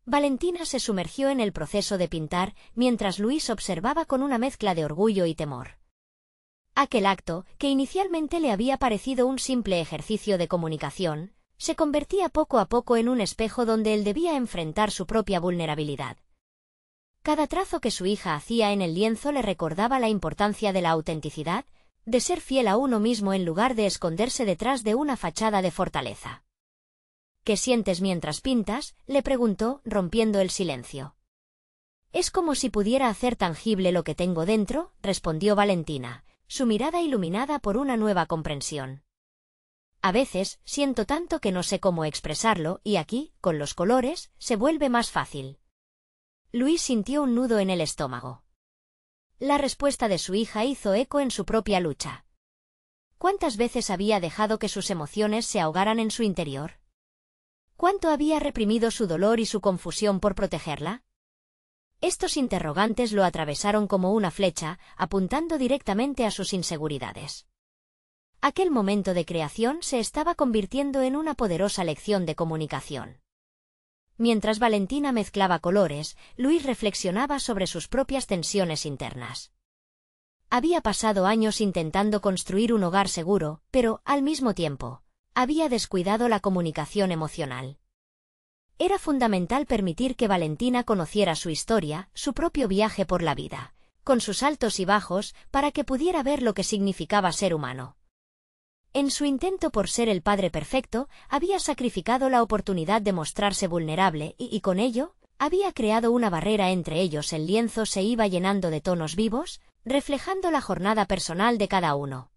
S1: Valentina se sumergió en el proceso de pintar, mientras Luis observaba con una mezcla de orgullo y temor. Aquel acto, que inicialmente le había parecido un simple ejercicio de comunicación, se convertía poco a poco en un espejo donde él debía enfrentar su propia vulnerabilidad. Cada trazo que su hija hacía en el lienzo le recordaba la importancia de la autenticidad, de ser fiel a uno mismo en lugar de esconderse detrás de una fachada de fortaleza. ¿Qué sientes mientras pintas?, le preguntó, rompiendo el silencio. Es como si pudiera hacer tangible lo que tengo dentro, respondió Valentina, su mirada iluminada por una nueva comprensión. A veces, siento tanto que no sé cómo expresarlo, y aquí, con los colores, se vuelve más fácil. Luis sintió un nudo en el estómago. La respuesta de su hija hizo eco en su propia lucha. ¿Cuántas veces había dejado que sus emociones se ahogaran en su interior? ¿Cuánto había reprimido su dolor y su confusión por protegerla? Estos interrogantes lo atravesaron como una flecha, apuntando directamente a sus inseguridades. Aquel momento de creación se estaba convirtiendo en una poderosa lección de comunicación. Mientras Valentina mezclaba colores, Luis reflexionaba sobre sus propias tensiones internas. Había pasado años intentando construir un hogar seguro, pero, al mismo tiempo, había descuidado la comunicación emocional. Era fundamental permitir que Valentina conociera su historia, su propio viaje por la vida, con sus altos y bajos, para que pudiera ver lo que significaba ser humano. En su intento por ser el padre perfecto, había sacrificado la oportunidad de mostrarse vulnerable y con ello, había creado una barrera entre ellos. El lienzo se iba llenando de tonos vivos, reflejando la jornada personal de cada uno.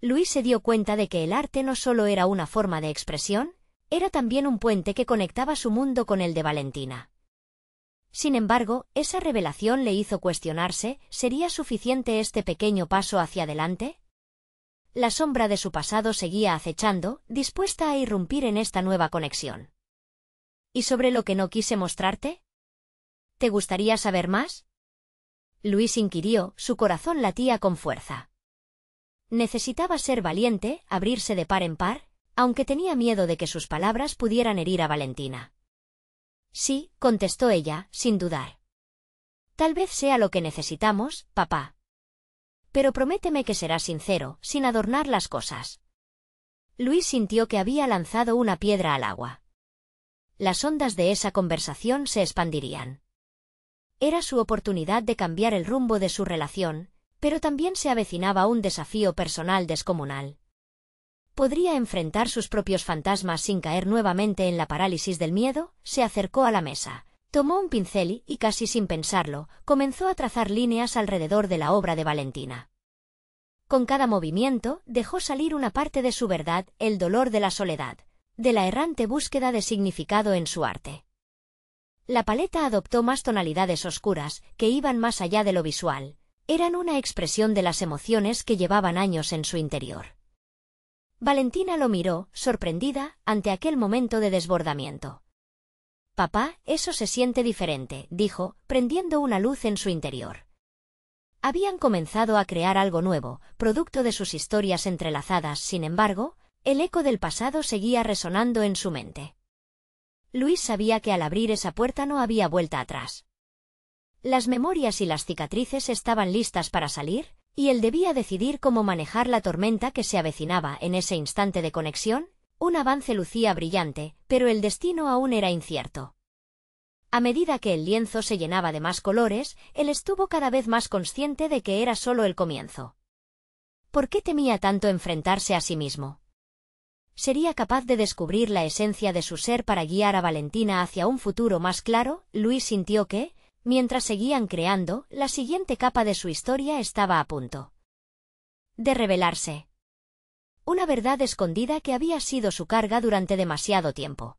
S1: Luis se dio cuenta de que el arte no solo era una forma de expresión, era también un puente que conectaba su mundo con el de Valentina. Sin embargo, esa revelación le hizo cuestionarse, ¿sería suficiente este pequeño paso hacia adelante? La sombra de su pasado seguía acechando, dispuesta a irrumpir en esta nueva conexión. ¿Y sobre lo que no quise mostrarte? ¿Te gustaría saber más? Luis inquirió, su corazón latía con fuerza. Necesitaba ser valiente, abrirse de par en par, aunque tenía miedo de que sus palabras pudieran herir a Valentina. Sí, contestó ella, sin dudar. Tal vez sea lo que necesitamos, papá. Pero prométeme que serás sincero, sin adornar las cosas. Luis sintió que había lanzado una piedra al agua. Las ondas de esa conversación se expandirían. Era su oportunidad de cambiar el rumbo de su relación, pero también se avecinaba un desafío personal descomunal. ¿Podría enfrentar sus propios fantasmas sin caer nuevamente en la parálisis del miedo? Se acercó a la mesa, tomó un pincel y, casi sin pensarlo, comenzó a trazar líneas alrededor de la obra de Valentina. Con cada movimiento, dejó salir una parte de su verdad, el dolor de la soledad, de la errante búsqueda de significado en su arte. La paleta adoptó más tonalidades oscuras, que iban más allá de lo visual. Eran una expresión de las emociones que llevaban años en su interior. Valentina lo miró, sorprendida, ante aquel momento de desbordamiento. «Papá, eso se siente diferente», dijo, prendiendo una luz en su interior. Habían comenzado a crear algo nuevo, producto de sus historias entrelazadas. Sin embargo, el eco del pasado seguía resonando en su mente. Luis sabía que al abrir esa puerta no había vuelta atrás. Las memorias y las cicatrices estaban listas para salir, y él debía decidir cómo manejar la tormenta que se avecinaba. En ese instante de conexión, un avance lucía brillante, pero el destino aún era incierto. A medida que el lienzo se llenaba de más colores, él estuvo cada vez más consciente de que era solo el comienzo. ¿Por qué temía tanto enfrentarse a sí mismo? ¿Sería capaz de descubrir la esencia de su ser para guiar a Valentina hacia un futuro más claro? Luis sintió que, mientras seguían creando, la siguiente capa de su historia estaba a punto de revelarse. Una verdad escondida que había sido su carga durante demasiado tiempo.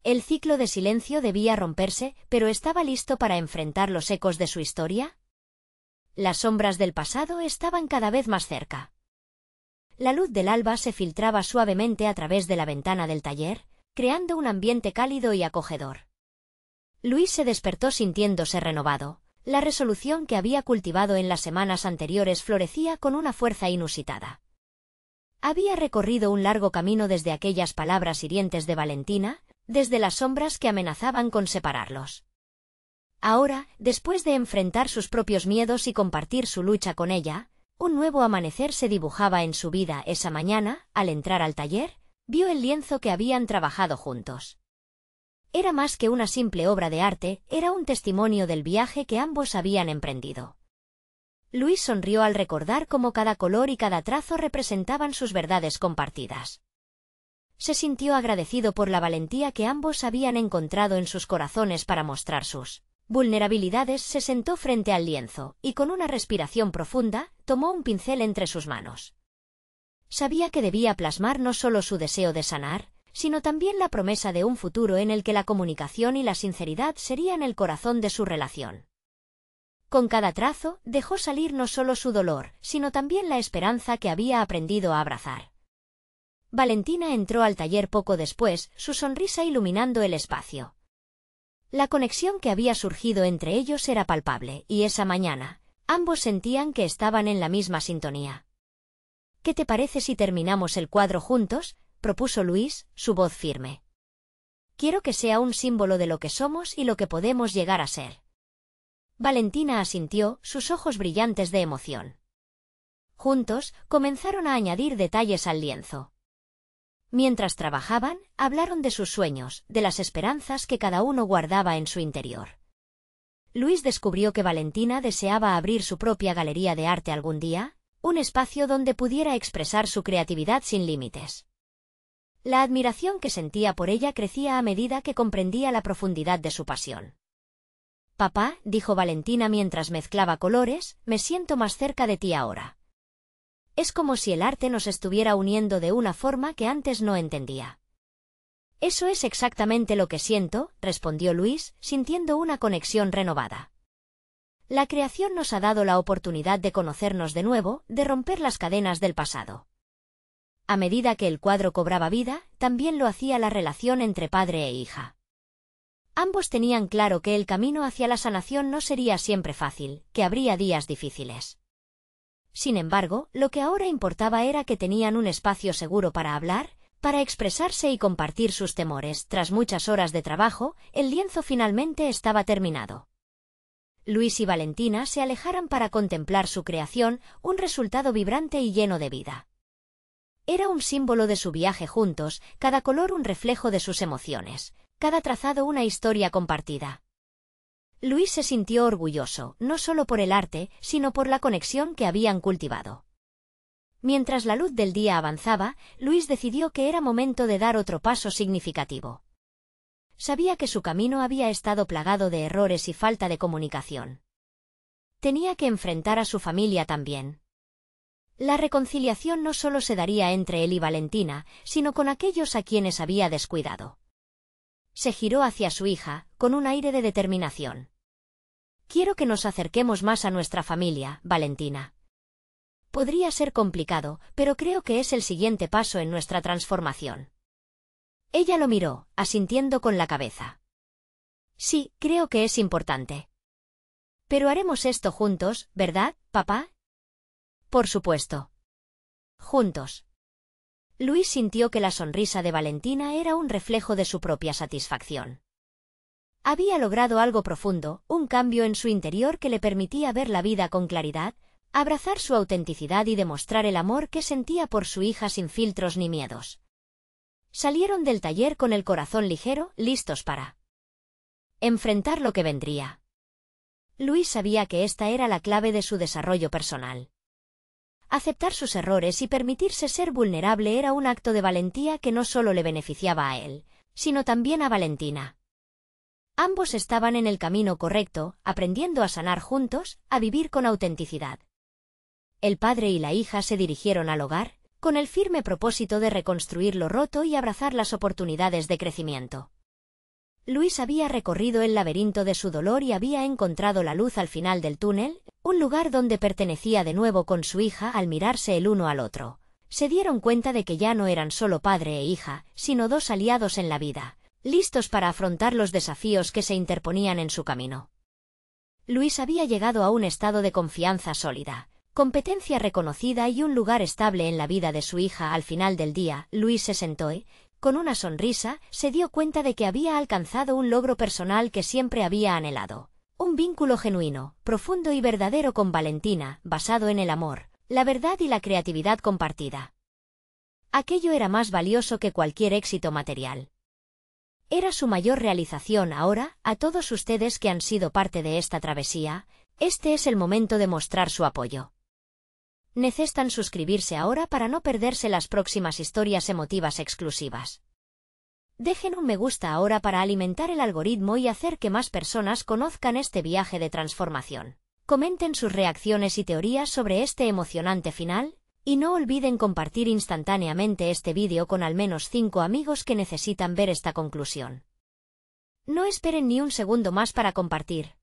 S1: El ciclo de silencio debía romperse, pero ¿estaba listo para enfrentar los ecos de su historia? Las sombras del pasado estaban cada vez más cerca. La luz del alba se filtraba suavemente a través de la ventana del taller, creando un ambiente cálido y acogedor. Luis se despertó sintiéndose renovado. La resolución que había cultivado en las semanas anteriores florecía con una fuerza inusitada. Había recorrido un largo camino desde aquellas palabras hirientes de Valentina, desde las sombras que amenazaban con separarlos. Ahora, después de enfrentar sus propios miedos y compartir su lucha con ella, un nuevo amanecer se dibujaba en su vida. Esa mañana, al entrar al taller, vio el lienzo que habían trabajado juntos. Era más que una simple obra de arte, era un testimonio del viaje que ambos habían emprendido. Luis sonrió al recordar cómo cada color y cada trazo representaban sus verdades compartidas. Se sintió agradecido por la valentía que ambos habían encontrado en sus corazones para mostrar sus vulnerabilidades. Se sentó frente al lienzo, y con una respiración profunda, tomó un pincel entre sus manos. Sabía que debía plasmar no solo su deseo de sanar, sino también la promesa de un futuro en el que la comunicación y la sinceridad serían el corazón de su relación. Con cada trazo, dejó salir no solo su dolor, sino también la esperanza que había aprendido a abrazar. Valentina entró al taller poco después, su sonrisa iluminando el espacio. La conexión que había surgido entre ellos era palpable, y esa mañana, ambos sentían que estaban en la misma sintonía. «¿Qué te parece si terminamos el cuadro juntos?», propuso Luis, su voz firme. «Quiero que sea un símbolo de lo que somos y lo que podemos llegar a ser». Valentina asintió, sus ojos brillantes de emoción. Juntos, comenzaron a añadir detalles al lienzo. Mientras trabajaban, hablaron de sus sueños, de las esperanzas que cada uno guardaba en su interior. Luis descubrió que Valentina deseaba abrir su propia galería de arte algún día, un espacio donde pudiera expresar su creatividad sin límites. La admiración que sentía por ella crecía a medida que comprendía la profundidad de su pasión. «Papá», dijo Valentina mientras mezclaba colores, «me siento más cerca de ti ahora. Es como si el arte nos estuviera uniendo de una forma que antes no entendía». «Eso es exactamente lo que siento», respondió Luis, sintiendo una conexión renovada. La creación nos ha dado la oportunidad de conocernos de nuevo, de romper las cadenas del pasado. A medida que el cuadro cobraba vida, también lo hacía la relación entre padre e hija. Ambos tenían claro que el camino hacia la sanación no sería siempre fácil, que habría días difíciles. Sin embargo, lo que ahora importaba era que tenían un espacio seguro para hablar, para expresarse y compartir sus temores. Tras muchas horas de trabajo, el lienzo finalmente estaba terminado. Luis y Valentina se alejaron para contemplar su creación, un resultado vibrante y lleno de vida. Era un símbolo de su viaje juntos, cada color un reflejo de sus emociones, cada trazado una historia compartida. Luis se sintió orgulloso, no solo por el arte, sino por la conexión que habían cultivado. Mientras la luz del día avanzaba, Luis decidió que era momento de dar otro paso significativo. Sabía que su camino había estado plagado de errores y falta de comunicación. Tenía que enfrentar a su familia también. La reconciliación no solo se daría entre él y Valentina, sino con aquellos a quienes había descuidado. Se giró hacia su hija, con un aire de determinación. «Quiero que nos acerquemos más a nuestra familia, Valentina. Podría ser complicado, pero creo que es el siguiente paso en nuestra transformación». Ella lo miró, asintiendo con la cabeza. «Sí, creo que es importante. Pero haremos esto juntos, ¿verdad, papá?» «Por supuesto. Juntos». Luis sintió que la sonrisa de Valentina era un reflejo de su propia satisfacción. Había logrado algo profundo, un cambio en su interior que le permitía ver la vida con claridad, abrazar su autenticidad y demostrar el amor que sentía por su hija sin filtros ni miedos. Salieron del taller con el corazón ligero, listos para enfrentar lo que vendría. Luis sabía que esta era la clave de su desarrollo personal. Aceptar sus errores y permitirse ser vulnerable era un acto de valentía que no solo le beneficiaba a él, sino también a Valentina. Ambos estaban en el camino correcto, aprendiendo a sanar juntos, a vivir con autenticidad. El padre y la hija se dirigieron al hogar, con el firme propósito de reconstruir lo roto y abrazar las oportunidades de crecimiento. Luis había recorrido el laberinto de su dolor y había encontrado la luz al final del túnel, un lugar donde pertenecía de nuevo con su hija. Al mirarse el uno al otro, se dieron cuenta de que ya no eran solo padre e hija, sino dos aliados en la vida, listos para afrontar los desafíos que se interponían en su camino. Luis había llegado a un estado de confianza sólida, competencia reconocida y un lugar estable en la vida de su hija. Al final del día, Luis se sentó y, con una sonrisa, se dio cuenta de que había alcanzado un logro personal que siempre había anhelado. Un vínculo genuino, profundo y verdadero con Valentina, basado en el amor, la verdad y la creatividad compartida. Aquello era más valioso que cualquier éxito material. Era su mayor realización. Ahora, a todos ustedes que han sido parte de esta travesía, este es el momento de mostrar su apoyo. Necesitan suscribirse ahora para no perderse las próximas historias emotivas exclusivas. Dejen un me gusta ahora para alimentar el algoritmo y hacer que más personas conozcan este viaje de transformación. Comenten sus reacciones y teorías sobre este emocionante final, y no olviden compartir instantáneamente este vídeo con al menos 5 amigos que necesitan ver esta conclusión. No esperen ni un segundo más para compartir.